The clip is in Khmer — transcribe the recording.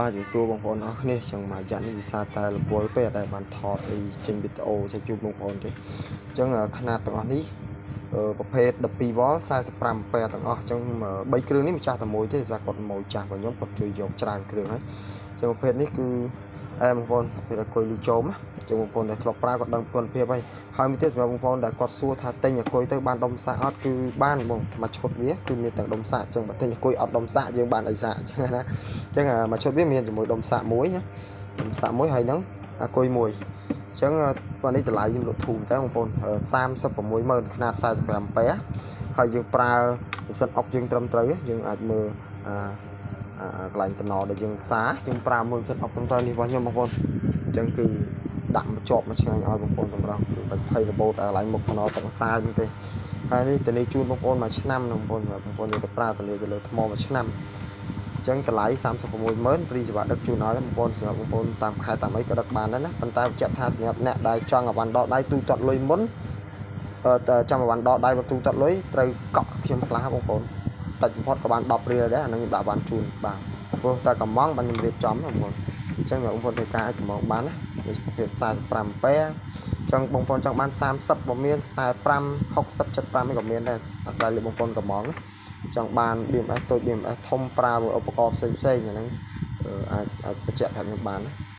បាទជាសួរបងប្អូនអស់គ្នាចឹងមួយរយៈនេះវិសាតែរពលពេកដែលបានថតអីចេញវីដេអូចែកជូនបងប្អូនទេអញ្ចឹងຂະຫນាតទាំងអស់នេះប្រភេទ12 V 45 A ទាំងអស់អញ្ចឹង3គ្រឿងនេះម្ចាស់តែមួយទេដោយសារគាត់ម៉ូចាស់របស់ខ្ញុំគាត់ជួយយកច្រើនគ្រឿងហើយអញ្ចឹងប្រភេទនេះគឺបងប្អូនប្រភេទអគុយលីជោមណាអញ្ចឹងបងប្អូនដែលធ្លាប់ប្រើគាត់ដឹងគុណភាពហើយមួយទៀតសម្រាប់បងប្អូនដែលគាត់សួរថាទិញអគុយទៅបានដុំសាកអត់គឺបានបងមកឈុតវាគឺមានទាំងដុំសាកអញ្ចឹងបើទិញអគុយអត់ដុំសាកយើងបានអីសាកអញ្ចឹងណាអញ្ចឹងមកឈុតវាមានជាមួយដុំសាកមួយណាដុំសាកមួយហើយនឹងអគុយមួយអញ្ចឹងបាទនេះតម្លៃខ្ញុំលក់ធូរតែបងប្អូន360000ຂະຫນាត45 A ហើយយើងប្រើម៉ាស៊ីនអុកយើងត្រឹមត្រូវយើងអាចមើលកន្លែងតំណដែលយើងសាយើងប្រើមួយម៉ាស៊ីនអុកត្រឹមត្រូវនេះរបស់ខ្ញុំបងប្អូនអញ្ចឹងគឺដាក់មកជាប់មកឆ្ងាញ់ឲ្យបងប្អូនតម្រោះគឺបាច់ភ័យរបូតកន្លែងមុខតំណទាំងសាហ្នឹងទេហើយនេះតនីជូនបងប្អូនមួយឆ្នាំបងប្អូនយើងទៅប្រើតនីទៅលើថ្មមួយឆ្នាំអញ្ចឹងតម្លៃ360000ព្រីសេវាដឹកជូនឲ្យបងប្អូនសម្រាប់បងប្អូនតាមខេត្តតាមអីក៏ដឹកបានដែរណាប៉ុន្តែបញ្ជាក់ថាសម្រាប់អ្នកដែលចង់អាវ៉ាន់ដកដៃទូទាត់លុយមុនចាំអាវ៉ាន់ដកដៃបើទូទាត់លុយត្រូវកក់ខ្ញុំខ្លះបងប្អូនតិចបំផុតក៏បាន10រៀលដែរអានឹងដាក់អាវ៉ាន់ជូនបាទព្រោះតែកំងបានខ្ញុំរៀបចំបងប្អូនអញ្ចឹងបងប្អូនត្រូវការឲ្យកំងបានណានេះប្រភេទ45 A ចឹងបងប្អូនចង់បាន30ក៏មាន45 60 75នេះក៏មានដែរអាស្រ័យលើបងប្អូនកំងណាចង់បាន BMS តូច BMS ធំប្រើឧបករណ៍ផ្សេងៗអាហ្នឹងអាចបញ្ជាក់ថាខ្ញុំបានណា